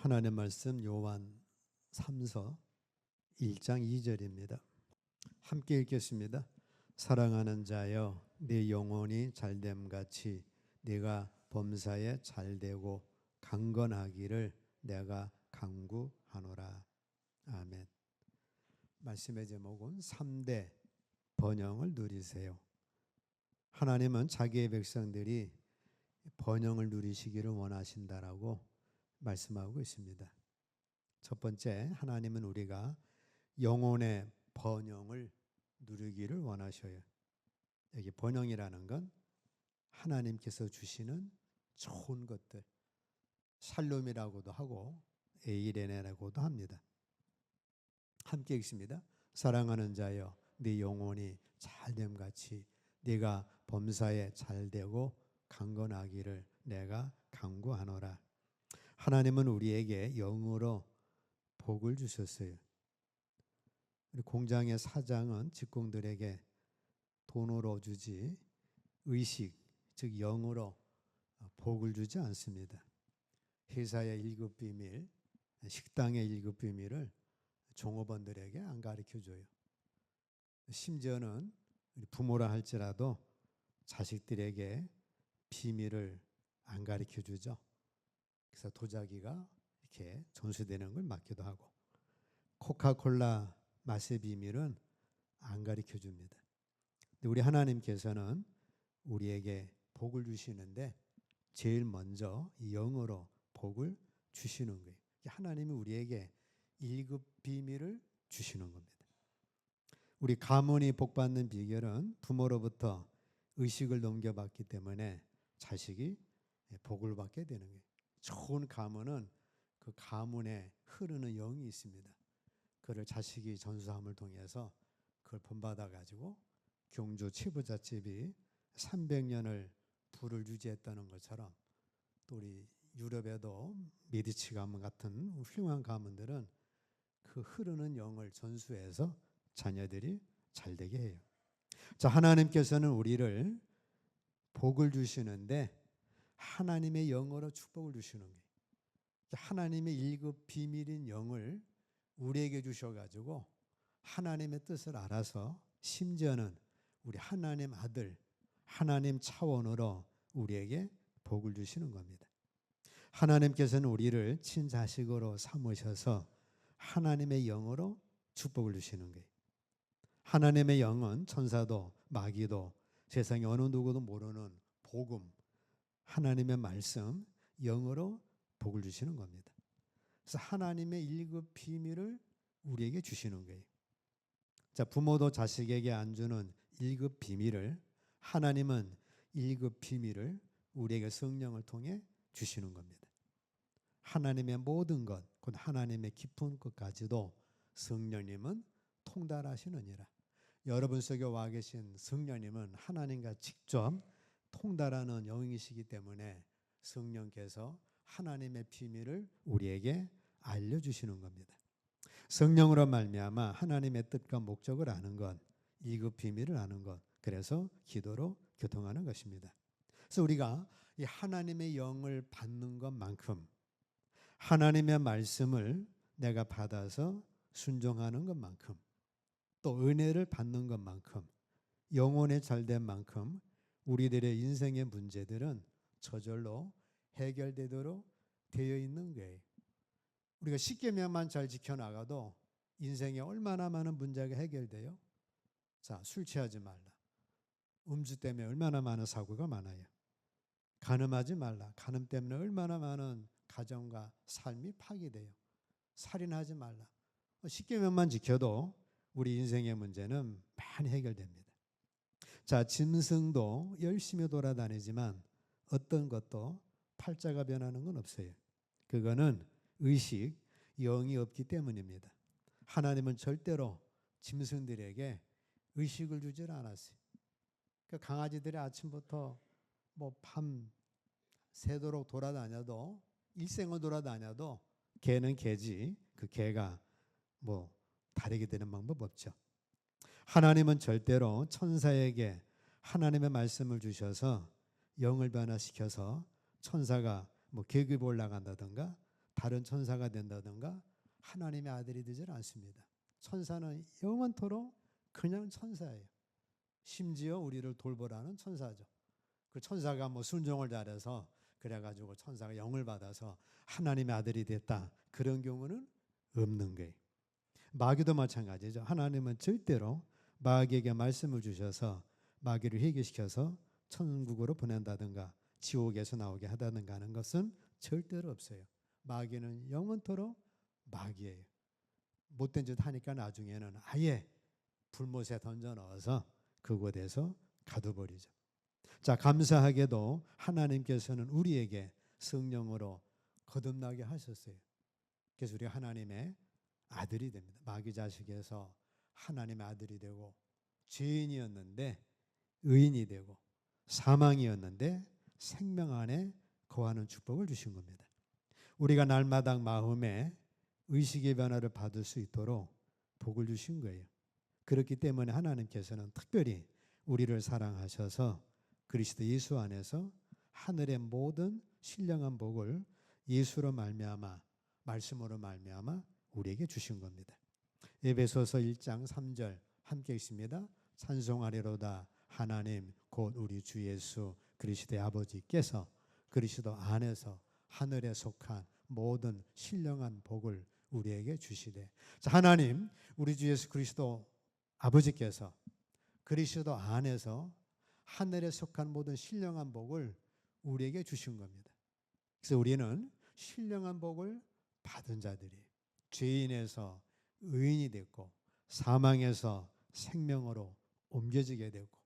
하나님의 말씀 요한 3서 1장 2절입니다. 함께 읽겠습니다. 사랑하는 자여 네 영혼이 잘됨같이 네가 범사에 잘되고 강건하기를 내가 간구하노라. 아멘. 말씀의 제목은 3대 번영을 누리세요. 하나님은 자기의 백성들이 번영을 누리시기를 원하신다라고 말씀하고 있습니다. 첫 번째, 하나님은 우리가 영혼의 번영을 누리기를 원하셔요. 여기 번영이라는 건 하나님께서 주시는 좋은 것들, 샬롬이라고도 하고 에이레네라고도 합니다. 함께 읽습니다. 사랑하는 자여 네 영혼이 잘됨같이 네가 범사에 잘되고 강건하기를 내가 간구하노라. 하나님은 우리에게 영으로 복을 주셨어요. 우리 공장의 사장은 직공들에게 돈으로 주지 의식, 즉 영으로 복을 주지 않습니다. 회사의 1급 비밀, 식당의 1급 비밀을 종업원들에게 안 가르쳐줘요. 심지어는 부모라 할지라도 자식들에게 비밀을 안 가르쳐주죠. 그래서 도자기가 이렇게 전수되는 걸 막기도 하고, 코카콜라 맛의 비밀은 안 가르쳐 줍니다. 근데 우리 하나님께서는 우리에게 복을 주시는데 제일 먼저 이 영으로 복을 주시는 거예요. 하나님이 우리에게 1급 비밀을 주시는 겁니다. 우리 가문이 복받는 비결은 부모로부터 의식을 넘겨받기 때문에 자식이 복을 받게 되는 거예요. 좋은 가문은 그 가문에 흐르는 영이 있습니다. 그를 자식이 전수함을 통해서 그걸 본받아 가지고 경주 치부잣집이 300년을 부를 유지했다는 것처럼 또 우리 유럽에도 메디치 가문 같은 훌륭한 가문들은 그 흐르는 영을 전수해서 자녀들이 잘 되게 해요. 자, 하나님께서는 우리를 복을 주시는데 하나님의 영으로 축복을 주시는 거예요. 하나님의 1급 비밀인 영을 우리에게 주셔가지고 하나님의 뜻을 알아서 심지어는 우리 하나님 아들, 하나님 차원으로 우리에게 복을 주시는 겁니다. 하나님께서는 우리를 친자식으로 삼으셔서 하나님의 영으로 축복을 주시는 거예요. 하나님의 영은 천사도 마귀도 세상에 어느 누구도 모르는 복음, 하나님의 말씀, 영으로 복을 주시는 겁니다. 그래서 하나님의 1급 비밀을 우리에게 주시는 거예요. 자, 부모도 자식에게 안 주는 1급 비밀을 하나님은 1급 비밀을 우리에게 성령을 통해 주시는 겁니다. 하나님의 모든 것, 곧 하나님의 깊은 것까지도 성령님은 통달하시느니라. 여러분 속에 와 계신 성령님은 하나님과 직접 통달하는 영이시기 때문에 성령께서 하나님의 비밀을 우리에게 알려주시는 겁니다. 성령으로 말미암아 하나님의 뜻과 목적을 아는 것, 1급 비밀을 아는 것, 그래서 기도로 교통하는 것입니다. 그래서 우리가 이 하나님의 영을 받는 것만큼 하나님의 말씀을 내가 받아서 순종하는 것만큼 또 은혜를 받는 것만큼 영혼의 잘된 만큼 우리들의 인생의 문제들은 저절로 해결되도록 되어 있는 거예요. 우리가 십계명만 잘 지켜나가도 인생에 얼마나 많은 문제가 해결돼요? 자, 술 취하지 말라. 음주 때문에 얼마나 많은 사고가 많아요. 간음하지 말라. 간음 때문에 얼마나 많은 가정과 삶이 파괴돼요. 살인하지 말라. 십계명만 지켜도 우리 인생의 문제는 많이 해결됩니다. 자, 짐승도 열심히 돌아다니지만 어떤 것도 팔자가 변하는 건 없어요. 그거는 의식, 영이 없기 때문입니다. 하나님은 절대로 짐승들에게 의식을 주질 않았어요. 그 강아지들이 아침부터 밤 새도록 돌아다녀도 일생을 돌아다녀도 개는 개지 그 개가 다르게 되는 방법 없죠. 하나님은 절대로 천사에게 하나님의 말씀을 주셔서 영을 변화시켜서 천사가 계급이 올라간다든가 다른 천사가 된다든가 하나님의 아들이 되질 않습니다. 천사는 영원토록 그냥 천사예요. 심지어 우리를 돌보라는 천사죠. 그 천사가 뭐 순종을 잘해서 그래가지고 천사가 영을 받아서 하나님의 아들이 됐다, 그런 경우는 없는 거예요. 마귀도 마찬가지죠. 하나님은 절대로 마귀에게 말씀을 주셔서 마귀를 회개시켜서 천국으로 보낸다든가 지옥에서 나오게 하다든가 하는 것은 절대로 없어요. 마귀는 영원토록 마귀예요. 못된 짓 하니까 나중에는 아예 불못에 던져 넣어서 그곳에서 가둬버리죠. 자, 감사하게도 하나님께서는 우리에게 성령으로 거듭나게 하셨어요. 그래서 우리가 하나님의 아들이 됩니다. 마귀 자식에서 하나님의 아들이 되고, 죄인이었는데 의인이 되고, 사망이었는데 생명 안에 거하는 축복을 주신 겁니다. 우리가 날마다 마음에 의식의 변화를 받을 수 있도록 복을 주신 거예요. 그렇기 때문에 하나님께서는 특별히 우리를 사랑하셔서 그리스도 예수 안에서 하늘의 모든 신령한 복을 예수로 말미암아, 말씀으로 말미암아 우리에게 주신 겁니다. 에베소서 1장 3절 함께 있습니다. 찬송하리로다 하나님 곧 우리 주 예수 그리스도의 아버지께서 그리스도 안에서 하늘에 속한 모든 신령한 복을 우리에게 주시되. 자, 하나님 우리 주 예수 그리스도 아버지께서 그리스도 안에서 하늘에 속한 모든 신령한 복을 우리에게 주신 겁니다. 그래서 우리는 신령한 복을 받은 자들이 죄인에서 의인이 됐고, 사망에서 생명으로 옮겨지게 되고,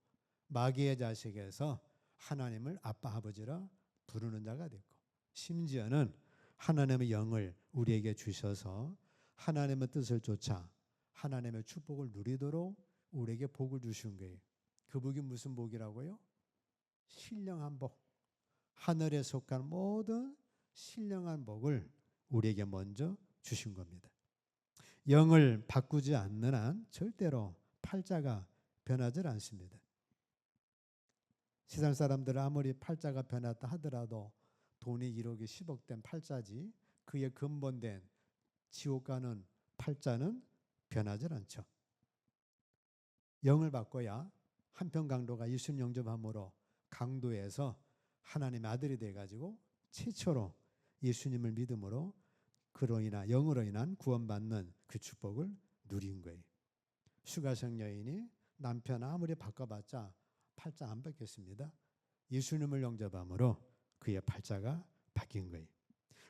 마귀의 자식에서 하나님을 아빠 아버지라 부르는 자가 됐고, 심지어는 하나님의 영을 우리에게 주셔서 하나님의 뜻을 쫓아 하나님의 축복을 누리도록 우리에게 복을 주신 거예요. 그 복이 무슨 복이라고요? 신령한 복. 하늘에 속한 모든 신령한 복을 우리에게 먼저 주신 겁니다. 영을 바꾸지 않는 한 절대로 팔자가 변하지 않습니다. 세상 사람들은 아무리 팔자가 변했다 하더라도 돈이 1억이 10억 된 팔자지 그의 근본된 지옥 가는 팔자는 변하지 않죠. 영을 바꿔야 한편 강도가 예수님 영접함으로 강도에서 하나님의 아들이 돼가지고 최초로 예수님을 믿음으로 그로 인한 영으로 인한 구원받는 그 축복을 누린 거예요. 수가성 여인이 남편 아무리 바꿔봤자 팔자 안 바뀌었습니다. 예수님을 영접함으로 그의 팔자가 바뀐 거예요.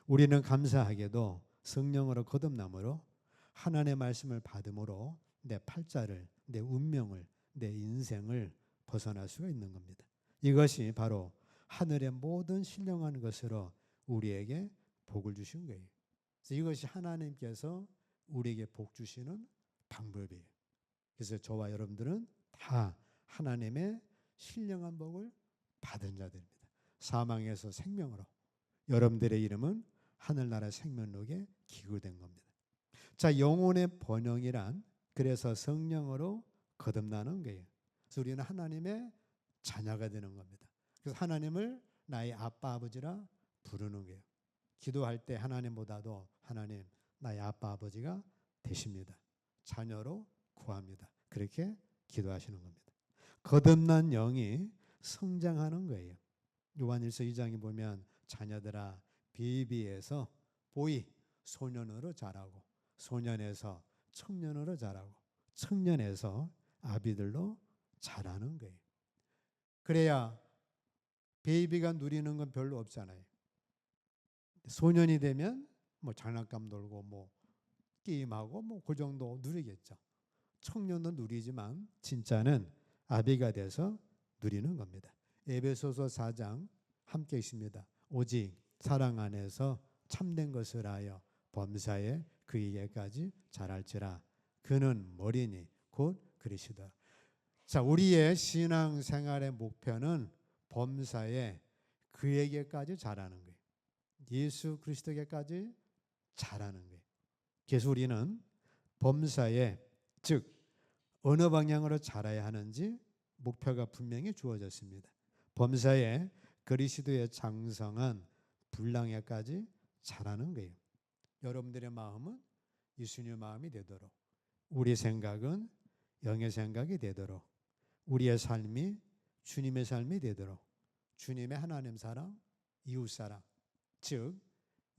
우리는 감사하게도 성령으로 거듭남으로 하나님의 말씀을 받음으로 내 팔자를, 내 운명을, 내 인생을 벗어날 수가 있는 겁니다. 이것이 바로 하늘의 모든 신령한 것으로 우리에게 복을 주신 거예요. 그래서 이것이 하나님께서 우리에게 복 주시는 방법이에요. 그래서 저와 여러분들은 다 하나님의 신령한 복을 받은 자들입니다. 사망에서 생명으로 여러분들의 이름은 하늘나라 생명록에 기록된 겁니다. 자, 영혼의 번영이란 그래서 성령으로 거듭나는 거예요. 그래서 우리는 하나님의 자녀가 되는 겁니다. 그래서 하나님을 나의 아빠 아버지라 부르는 거예요. 기도할 때 하나님보다도 하나님 나의 아빠 아버지가 되십니다. 자녀로 구합니다. 그렇게 기도하시는 겁니다. 거듭난 영이 성장하는 거예요. 요한일서 2장에 보면 자녀들아 베이비에서 보이 소년으로 자라고, 소년에서 청년으로 자라고, 청년에서 아비들로 자라는 거예요. 그래야 베이비가 누리는 건 별로 없잖아요. 소년이 되면 뭐 장난감 놀고 뭐 게임하고 뭐 그 정도 누리겠죠. 청년도 누리지만 진짜는 아비가 돼서 누리는 겁니다. 에베소서 4장 함께 있습니다. 오직 사랑 안에서 참된 것을 하여 범사에 그에게까지 자랄지라. 그는 머리니 곧 그리스도라. 자, 우리의 신앙 생활의 목표는 범사에 그에게까지 자라는 거예요. 예수 그리스도에게까지 자라는 거예요. 그래서 우리는 범사에, 즉 어느 방향으로 자라야 하는지 목표가 분명히 주어졌습니다. 범사에 그리스도의 장성한 분량에까지 자라는 거예요. 여러분들의 마음은 예수님의 마음이 되도록, 우리 생각은 영의 생각이 되도록, 우리의 삶이 주님의 삶이 되도록, 주님의 하나님 사랑, 이웃 사랑, 즉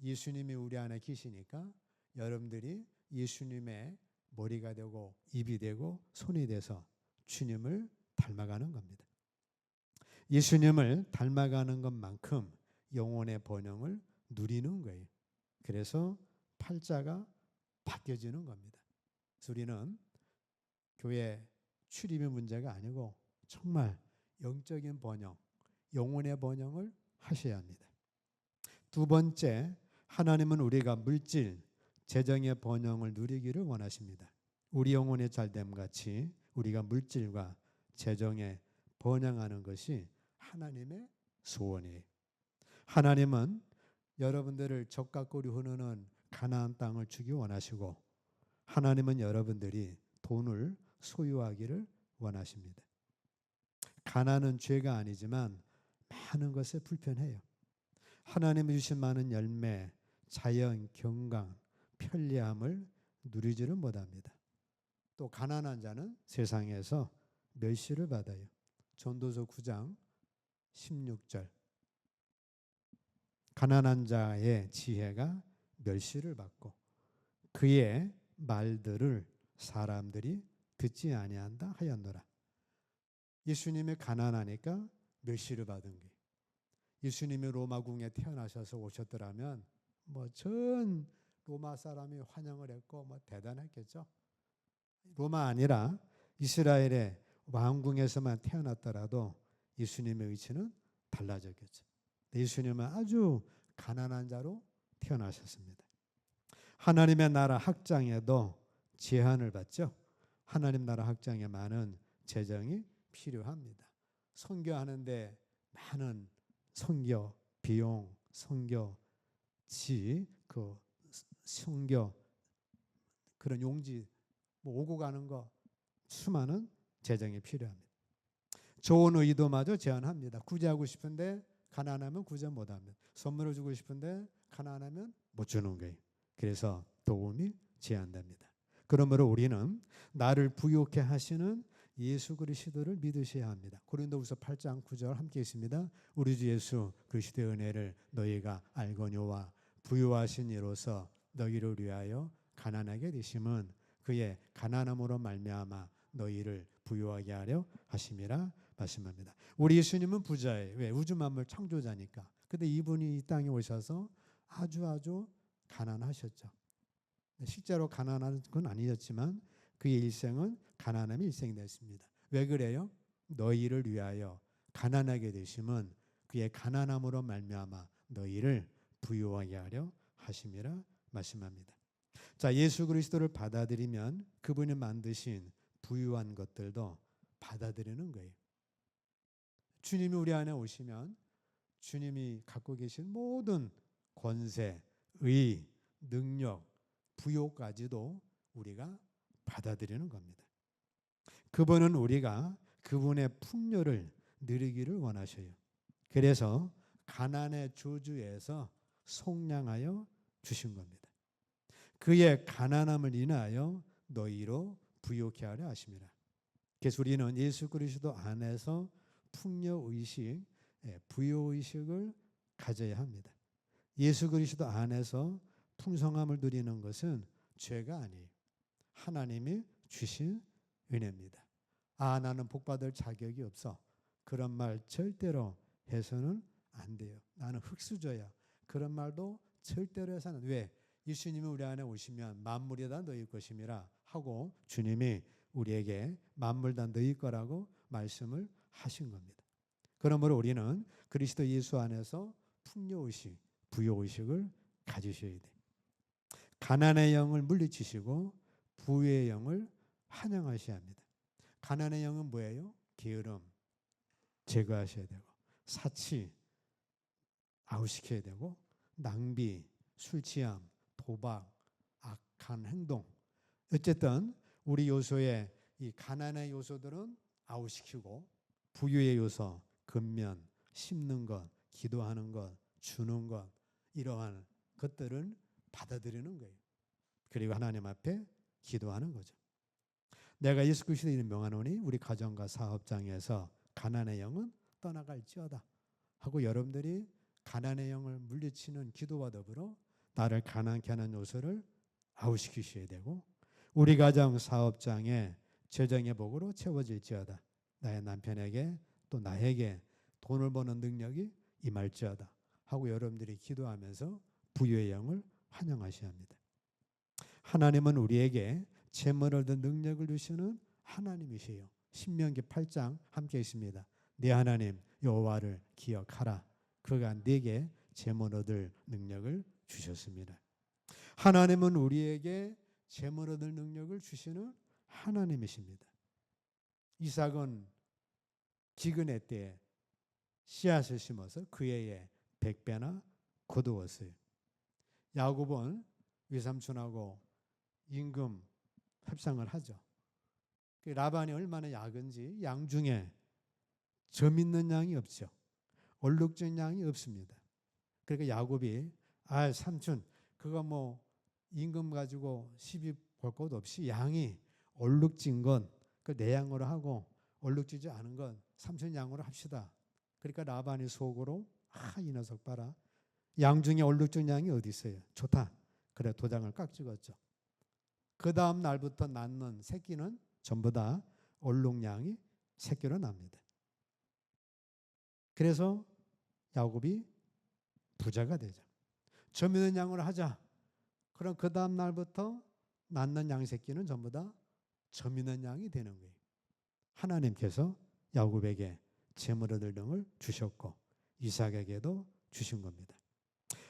예수님이 우리 안에 계시니까 여러분들이 예수님의 머리가 되고 입이 되고 손이 돼서 주님을 닮아가는 겁니다. 예수님을 닮아가는 것만큼 영혼의 번영을 누리는 거예요. 그래서 팔자가 바뀌어지는 겁니다. 그래서 우리는 교회 출입의 문제가 아니고 정말 영적인 번영, 영혼의 번영을 하셔야 합니다. 두 번째, 하나님은 우리가 물질, 재정의 번영을 누리기를 원하십니다. 우리 영혼의 잘됨 같이 우리가 물질과 재정에 번영하는 것이 하나님의 소원이에요. 하나님은 여러분들을 적과 꿀이 흐르는 가나안 땅을 주기 원하시고, 하나님은 여러분들이 돈을 소유하기를 원하십니다. 가난은 죄가 아니지만 많은 것에 불편해요. 하나님이 주신 많은 열매, 자연, 경강, 편리함을 누리지를 못합니다. 또 가난한 자는 세상에서 멸시를 받아요. 전도서 9장 16절. 가난한 자의 지혜가 멸시를 받고 그의 말들을 사람들이 듣지 아니한다 하였노라. 예수님이 가난하니까 멸시를 받은 거예요. 예수님이 로마궁에 태어나셔서 오셨더라면 전 로마 사람이 환영을 했고 대단했겠죠. 로마 아니라 이스라엘의 왕궁에서만 태어났더라도 예수님의 위치는 달라졌겠죠. 예수님은 아주 가난한 자로 태어나셨습니다. 하나님의 나라 확장에도 제한을 받죠. 하나님 나라 확장에 많은 재정이 필요합니다. 선교하는데 많은 선교 비용, 선교지, 선교 그런 용지 오고 가는 거 수많은 재정이 필요합니다. 좋은 의도마저 제한합니다. 구제하고 싶은데 가난하면 구제 못합니다. 선물을 주고 싶은데 가난하면 못 주는 거예요. 그래서 도움이 제한됩니다. 그러므로 우리는 나를 부유케 하시는 예수 그리스도를 믿으셔야 합니다. 고린도후서 8장 9절 함께 있습니다. 우리 주 예수 그리스도의 은혜를 너희가 알거니와 부유하신 이로서 너희를 위하여 가난하게 되심은 그의 가난함으로 말미암아 너희를 부유하게 하려 하심이라 말씀합니다. 우리 예수님은 부자예요. 왜? 우주 만물 창조자니까. 근데 이분이 이 땅에 오셔서 아주 가난하셨죠. 실제로 가난한 건 아니었지만 그의 일생은 가난함의 일생이 됐습니다. 왜 그래요? 너희를 위하여 가난하게 되심은 그의 가난함으로 말미암아 너희를 부유하게 하려 하심이라 말씀합니다. 자, 예수 그리스도를 받아들이면 그분이 만드신 부유한 것들도 받아들이는 거예요. 주님이 우리 안에 오시면 주님이 갖고 계신 모든 권세, 의, 능력, 부요까지도 우리가 받아들이는 겁니다. 그분은 우리가 그분의 풍요를 누리기를 원하셔요. 그래서 가난의 저주에서 속량하여 주신 겁니다. 그의 가난함을 인하여 너희로 부요케 하려 하심이라. 그래서 우리는 예수 그리스도 안에서 풍요의식, 부요의식을 가져야 합니다. 예수 그리스도 안에서 풍성함을 누리는 것은 죄가 아니에요. 하나님이 주신 은혜입니다. 나는 복받을 자격이 없어. 그런 말 절대로 해서는 안 돼요. 나는 흙수저야. 그런 말도 절대로 해서는 안 돼요. 왜? 예수님이 우리 안에 오시면 만물이 다 너희 것임이라 하고 주님이 우리에게 만물 다 너희 거라고 말씀을 하신 겁니다. 그러므로 우리는 그리스도 예수 안에서 풍요의식, 부요의식을 가지셔야 돼요. 가난의 영을 물리치시고 부의 영을 환영하셔야 합니다. 가난의 영은 뭐예요? 게으름 제거하셔야 되고, 사치 아웃시켜야 되고, 낭비, 술 취함, 도박, 악한 행동, 어쨌든 우리 요소의 이 가난의 요소들은 아웃시키고 부유의 요소, 근면, 심는 것, 기도하는 것, 주는 것, 이러한 것들은 받아들이는 거예요. 그리고 하나님 앞에 기도하는 거죠. 내가 예수 그리스도의 이름 명하노니 우리 가정과 사업장에서 가난의 영은 떠나갈지어다 하고 여러분들이 가난의 영을 물리치는 기도와 더불어 나를 가난케 하는 요소를 아웃시키셔야 되고 우리 가정 사업장에 재정의 복으로 채워질지어다. 나의 남편에게 또 나에게 돈을 버는 능력이 임할지어다 하고 여러분들이 기도하면서 부유의 영을 환영하셔야 합니다. 하나님은 우리에게 재물을 얻는 능력을 주시는 하나님이세요. 신명기 8장 함께 있습니다. 네 하나님 여호와를 기억하라. 그가 네게 재물 얻을 능력을 주셨습니다. 하나님은 우리에게 재물 얻을 능력을 주시는 하나님이십니다. 이삭은 기근의 때에 씨앗을 심어서 그 해에 100배나 거두었어요. 야곱은 외삼촌하고 임금 협상을 하죠. 라반이 얼마나 약은지 양 중에 점 있는 양이 없죠. 얼룩진 양이 없습니다. 그러니까 야곱이 삼촌 그거 뭐 임금 가지고 시비 볼 것 없이 양이 얼룩진 건 그 내 양으로 하고 얼룩지지 않은 건 삼촌 양으로 합시다. 그러니까 라반이 속으로 이 녀석 봐라. 양 중에 얼룩진 양이 어디 있어요? 좋다. 그래 도장을 깍 찍었죠. 그 다음 날부터 낳는 새끼는 전부 다 얼룩양이 새끼로 납니다. 그래서 야곱이 부자가 되죠. 점 있는 양으로 하자. 그럼 그 다음 날부터 낳는 양 새끼는 전부 다 점 있는 양이 되는 거예요. 하나님께서 야곱에게 재물 얻을 등을 주셨고 이삭에게도 주신 겁니다.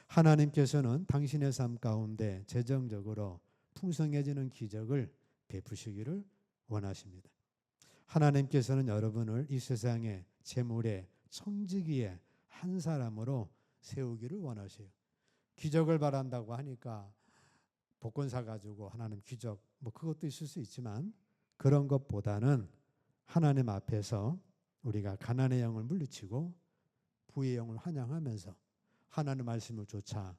하나님께서는 당신의 삶 가운데 재정적으로 풍성해지는 기적을 베푸시기를 원하십니다. 하나님께서는 여러분을 이 세상의 재물의 청지기의 한 사람으로 세우기를 원하세요. 기적을 바란다고 하니까 복권 사가지고 하나님 기적 그것도 있을 수 있지만 그런 것보다는 하나님 앞에서 우리가 가난의 영을 물리치고 부의 영을 환영하면서 하나님 말씀을 쫓아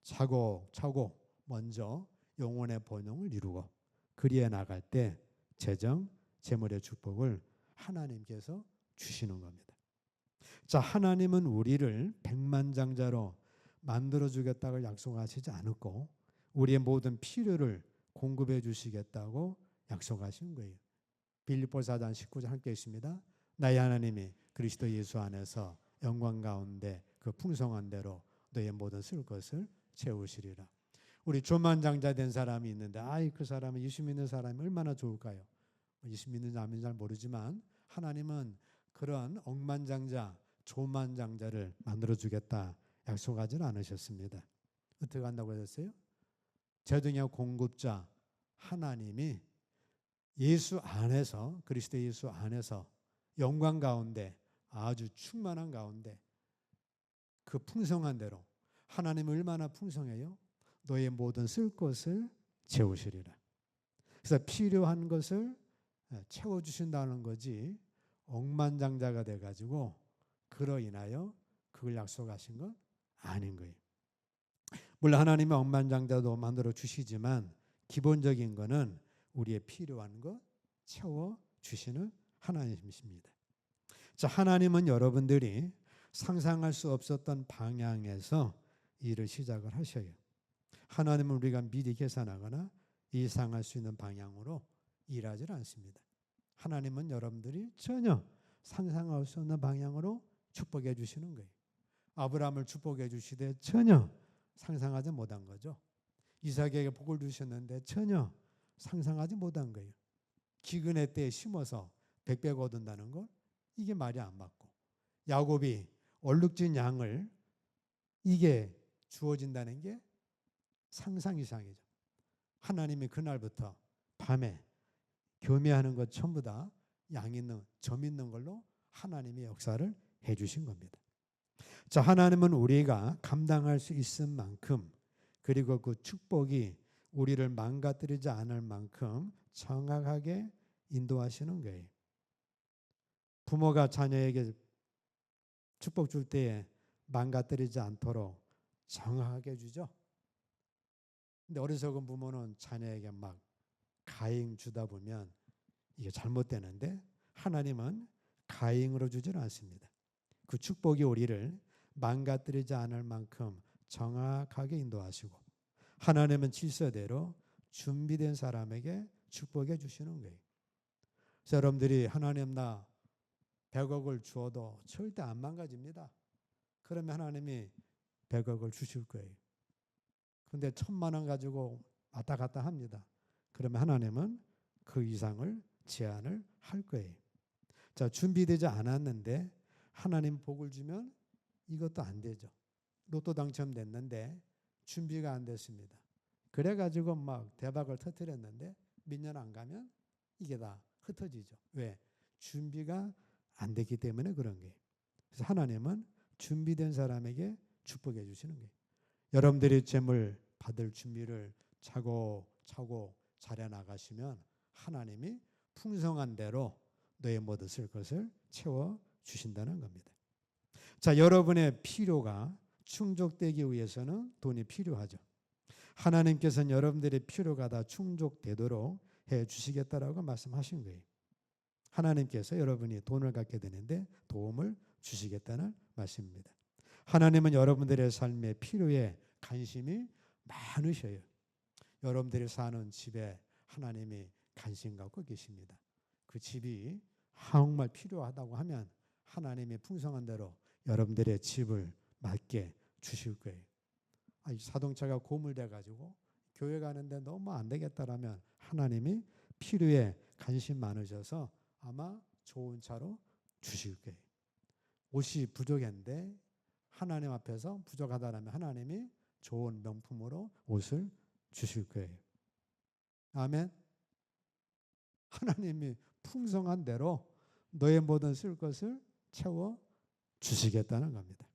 차곡차곡 먼저 영혼의 번영을 이루고 그리에 나갈 때 재정, 재물의 축복을 하나님께서 주시는 겁니다. 자, 하나님은 우리를 백만장자로 만들어주겠다고 약속하시지 않았고 우리의 모든 필요를 공급해 주시겠다고 약속하신 거예요. 빌립보서 4장 19절 함께 있습니다. 나의 하나님이 그리스도 예수 안에서 영광 가운데 그 풍성한 대로 너의 모든 쓸 것을 채우시리라. 우리 조만장자 된 사람이 있는데 그 사람은 예수 믿는 사람이 얼마나 좋을까요? 예수 믿는지 안 믿는지 잘 모르지만 하나님은 그런 억만장자, 조만장자를 만들어주겠다 약속하지는 않으셨습니다. 어떻게 한다고 하셨어요? 재정의 공급자 하나님이 예수 안에서 그리스도 예수 안에서 영광 가운데 아주 충만한 가운데 그 풍성한 대로 하나님은 얼마나 풍성해요? 너의 모든 쓸 것을 채우시리라. 그래서 필요한 것을 채워주신다는 거지 억만장자가 돼가지고 그로 인하여 그걸 약속하신 건 아닌 거예요. 물론 하나님이 억만장자도 만들어 주시지만 기본적인 거는 우리의 필요한 것 채워주시는 하나님이십니다. 자, 하나님은 여러분들이 상상할 수 없었던 방향에서 일을 시작을 하셔요. 하나님은 우리가 미리 계산하거나 예상할 수 있는 방향으로 일하지 않습니다. 하나님은 여러분들이 전혀 상상할 수 없는 방향으로 축복해 주시는 거예요. 아브라함을 축복해 주시되 전혀 상상하지 못한 거죠. 이삭에게 복을 주셨는데 전혀 상상하지 못한 거예요. 기근의 때에 심어서 100배 거둔다는 건 이게 말이 안 맞고 야곱이 얼룩진 양을 이게 주어진다는 게 상상 이상이죠. 하나님이 그날부터 밤에 교매하는 것 전부 다 양 있는 점 있는 걸로 하나님의 역사를 해주신 겁니다. 자, 하나님은 우리가 감당할 수 있을 만큼 그리고 그 축복이 우리를 망가뜨리지 않을 만큼 정확하게 인도하시는 거예요. 부모가 자녀에게 축복 줄 때에 망가뜨리지 않도록 정확하게 주죠. 근데 어리석은 부모는 자녀에게 막 가잉 주다 보면 이게 잘못되는데 하나님은 가잉으로 주지는 않습니다. 그 축복이 우리를 망가뜨리지 않을 만큼 정확하게 인도하시고 하나님은 질서대로 준비된 사람에게 축복해 주시는 거예요. 그래서 여러분들이 하나님 나 100억을 주어도 절대 안 망가집니다. 그러면 하나님이 100억을 주실 거예요. 근데 1000만 원 가지고 왔다 갔다 합니다. 그러면 하나님은 그 이상을 제한을 할 거예요. 자, 준비되지 않았는데 하나님 복을 주면 이것도 안 되죠. 로또 당첨됐는데 준비가 안 됐습니다. 그래가지고 막 대박을 터뜨렸는데 몇 년 안 가면 이게 다 흩어지죠. 왜? 준비가 안 됐기 때문에 그런 거예요. 그래서 하나님은 준비된 사람에게 축복해 주시는 거예요. 여러분들이 재물 받을 준비를 차고 잘해 나가시면 하나님이 풍성한 대로 너의 모든 쓸 것을 채워 주신다는 겁니다. 자, 여러분의 필요가 충족되기 위해서는 돈이 필요하죠. 하나님께서는 여러분들의 필요가 다 충족되도록 해 주시겠다라고 말씀하신 거예요. 하나님께서 여러분이 돈을 갖게 되는데 도움을 주시겠다는 말씀입니다. 하나님은 여러분들의 삶의 필요에 관심이 많으셔요. 여러분들이 사는 집에 하나님이 관심 갖고 계십니다. 그 집이 정말 필요하다고 하면 하나님이 풍성한 대로 여러분들의 집을 맞게 주실 거예요. 자동차가 고물돼 가지고 교회 가는데 너무 안 되겠다라면 하나님이 필요에 관심 많으셔서 아마 좋은 차로 주실 거예요. 옷이 부족한데 하나님 앞에서 부족하다라면 하나님이 좋은 명품으로 옷을 주실 거예요. 아멘. 하나님이 풍성한 대로 너의 모든 쓸 것을 채워 주시겠다는 겁니다.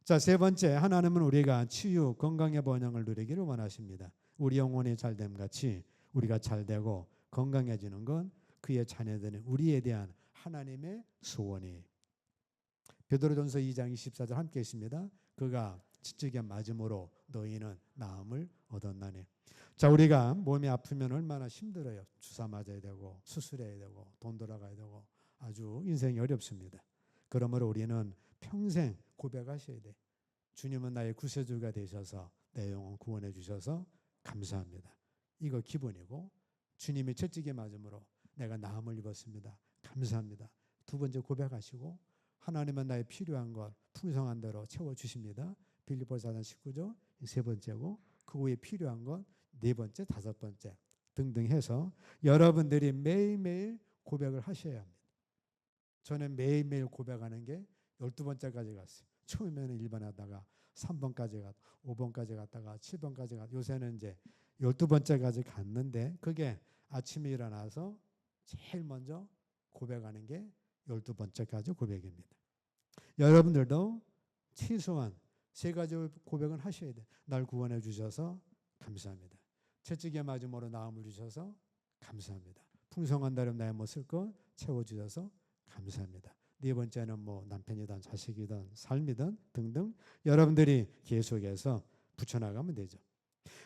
자, 세 번째, 하나님은 우리가 치유, 건강의 번영을 누리기를 원하십니다. 우리 영혼이 잘됨 같이 우리가 잘되고 건강해지는 건 그의 자녀들은 우리에 대한 하나님의 소원이에요. 베드로전서 2장 24절 함께 있습니다. 그가 지적에 맞음으로 너희는 나음을 얻었나니. 자, 우리가 몸이 아프면 얼마나 힘들어요. 주사 맞아야 되고 수술해야 되고 돈 돌아가야 되고 아주 인생이 어렵습니다. 그러므로 우리는 평생 고백하셔야 돼. 주님은 나의 구세주가 되셔서 내 영혼 구원해 주셔서 감사합니다. 이거 기본이고 주님이 채찍에 맞음으로 내가 나음을 입었습니다. 감사합니다. 두 번째 고백하시고 하나님은 나의 필요한 것 풍성한 대로 채워주십니다. 빌립보서 4장 19절 세 번째고 그 후에 필요한 것 네 번째, 다섯 번째 등등 해서 여러분들이 매일매일 고백을 하셔야 합니다. 저는 매일매일 고백하는 게 12번째까지 갔어요. 처음에는 1번 하다가 3번까지 갔다 5번까지 갔다가 7번까지 갔다 요새는 이제 12번째까지 갔는데 그게 아침에 일어나서 제일 먼저 고백하는 게 12번째까지 고백입니다. 여러분들도 최소한 세 가지 고백은 하셔야 돼요. 날 구원해 주셔서 감사합니다. 채찍에 맞음으로 나음을 주셔서 감사합니다. 풍성한 나름 나의 못쓸 것 채워주셔서 감사합니다. 네 번째는 뭐 남편이든 자식이든 삶이든 등등 여러분들이 계속해서 붙여나가면 되죠.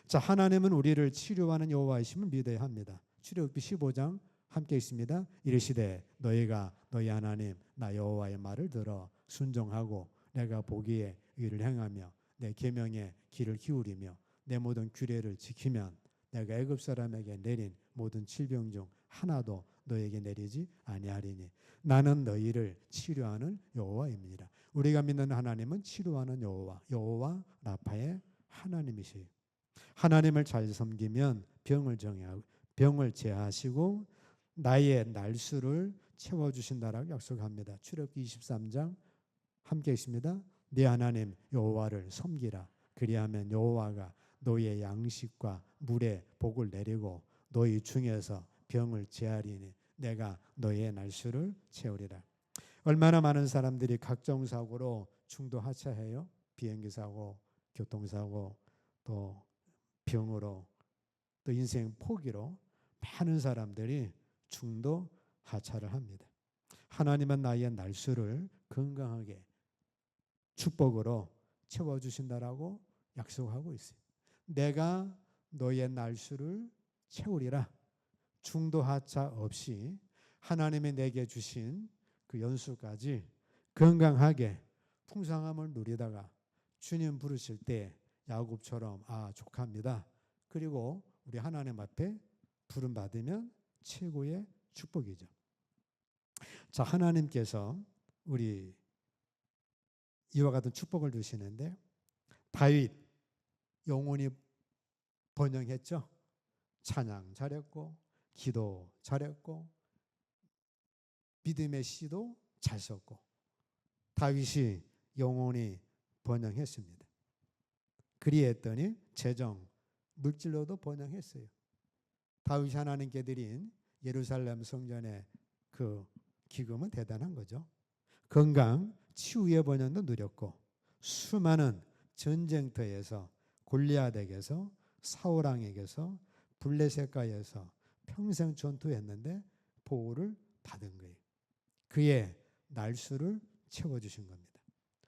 자, 하나님은 우리를 치료하는 여호와이심을 믿어야 합니다. 출애굽기 15장 함께 있습니다. 이르시되 너희가 너희 하나님 나 여호와의 말을 들어 순종하고 내가 보기에 의를 행하며 내 계명에 귀를 기울이며 내 모든 규례를 지키면 내가 애굽 사람에게 내린 모든 질병 중 하나도 너에게 내리지 아니하리니 나는 너희를 치료하는 여호와입니다. 우리가 믿는 하나님은 치료하는 여호와 라파의 하나님이시에요. 하나님을 잘 섬기면 병을 제하시고 나의 날수를 채워주신다라고 약속합니다. 출애굽기 23장 함께 있습니다. 네 하나님 여호와를 섬기라. 그리하면 여호와가 너희의 양식과 물에 복을 내리고 너희 중에서 병을 제하리니 내가 너희의 날수를 채우리라. 얼마나 많은 사람들이 각종 사고로 중도 하차해요. 비행기 사고, 교통사고, 또 병으로, 또 인생 포기로 많은 사람들이 중도 하차를 합니다. 하나님은 나의 날수를 건강하게 축복으로 채워주신다라고 약속하고 있어요. 내가 너의 날수를 채우리라. 중도 하차 없이 하나님이 내게 주신 그 연수까지 건강하게 풍성함을 누리다가 주님 부르실 때 야곱처럼 족합니다. 그리고 우리 하나님 앞에 부름 받으면 최고의 축복이죠. 자, 하나님께서 우리 이와 같은 축복을 주시는데 다윗 영혼이 번영했죠. 찬양 잘했고 기도 잘했고 믿음의 시도 잘 썼고 다윗이 영혼이 번영했습니다. 그리했더니 재정 물질로도 번영했어요. 다윗이 하나님께 드린 예루살렘 성전의 그 기금은 대단한 거죠. 건강, 치유의 번영도 누렸고 수많은 전쟁터에서 골리앗에게서 사울왕에게서 블레셋가에서 평생 전투했는데 보호를 받은 거예요. 그의 날수를 채워주신 겁니다.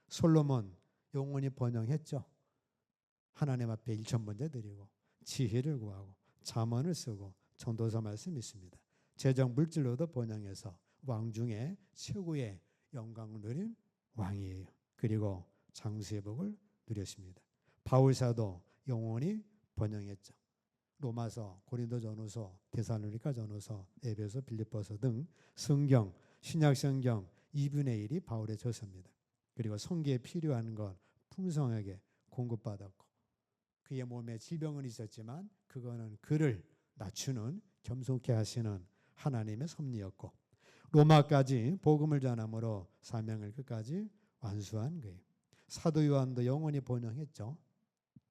솔로몬 영혼이 번영했죠. 하나님 앞에 일천번제 드리고 지혜를 구하고 잠언을 쓰고 전도서 말씀 있습니다. 재정 물질로도 번영해서 왕 중에 최고의 영광을 누린 왕이에요. 그리고 장수의 복을 누렸습니다. 바울사도 영혼이 번영했죠. 로마서, 고린도전후서, 데살로니가전후서, 에베소, 빌립보서 등 성경, 신약 성경 2분의 1이 바울의 저서입니다. 그리고 성기에 필요한 것 풍성하게 공급받았고 그의 몸에 질병은 있었지만 그거는 그를 낮추는 겸손케 하시는 하나님의 섭리였고 로마까지 복음을 전함으로 사명을 끝까지 완수한 거예요. 사도 요한도 영원히 번영했죠.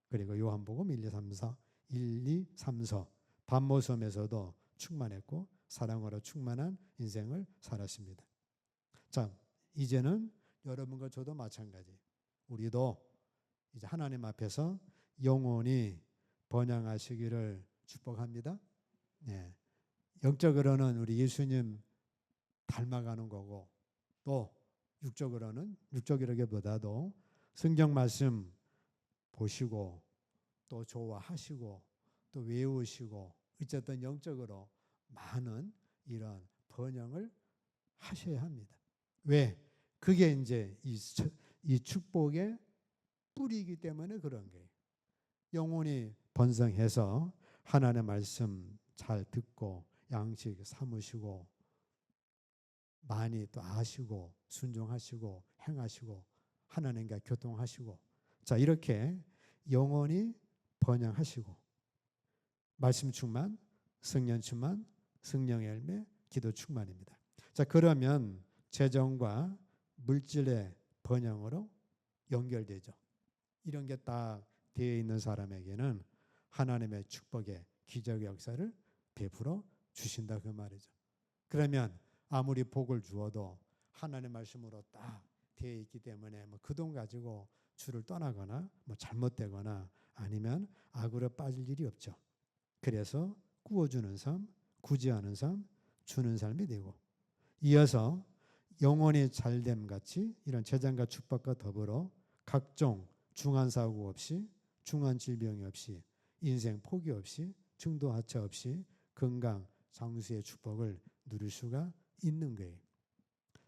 그리고 요한복음 1, 2, 3, 4, 1, 2, 3, 4 반모섬에서도 충만했고 사랑으로 충만한 인생을 살았습니다. 자, 이제는 여러분과 저도 마찬가지. 우리도 이제 하나님 앞에서 영원히 번영하시기를 축복합니다. 네. 영적으로는 우리 예수님 닮아가는 거고 또 육적이라기보다도 성경 말씀 보시고 또 좋아하시고 또 외우시고 어쨌든 영적으로 많은 이런 번영을 하셔야 합니다. 왜? 그게 이제 이 축복의 뿌리이기 때문에 그런 거예요. 영혼이 번성해서 하나님의 말씀 잘 듣고 양식 삼으시고 많이 또 아시고 순종하시고 행하시고 하나님과 교통하시고 자 이렇게 영혼이 번영하시고 말씀 충만, 성령 충만, 성령의 열매, 기도 충만입니다. 자 그러면 재정과 물질의 번영으로 연결되죠. 이런 게 딱 되어 있는 사람에게는 하나님의 축복의 기적의 역사를 베풀어 주신다 그 말이죠. 그러면 아무리 복을 주어도 하나님의 말씀으로 딱 되어 있기 때문에 뭐 그 돈 가지고 주를 떠나거나 뭐 잘못되거나 아니면 악으로 빠질 일이 없죠. 그래서 구워주는 삶, 구제하는 삶, 주는 삶이 되고 이어서 영혼이 잘됨 같이 이런 재정과 축복과 더불어 각종 중한 사고 없이 중한 질병이 없이 인생 포기 없이 중도 하차 없이 건강 장수의 축복을 누릴 수가 있는 거예요.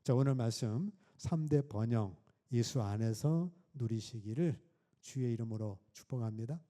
자 오늘 말씀 3대 번영 예수 안에서 누리시기를 주의 이름으로 축복합니다.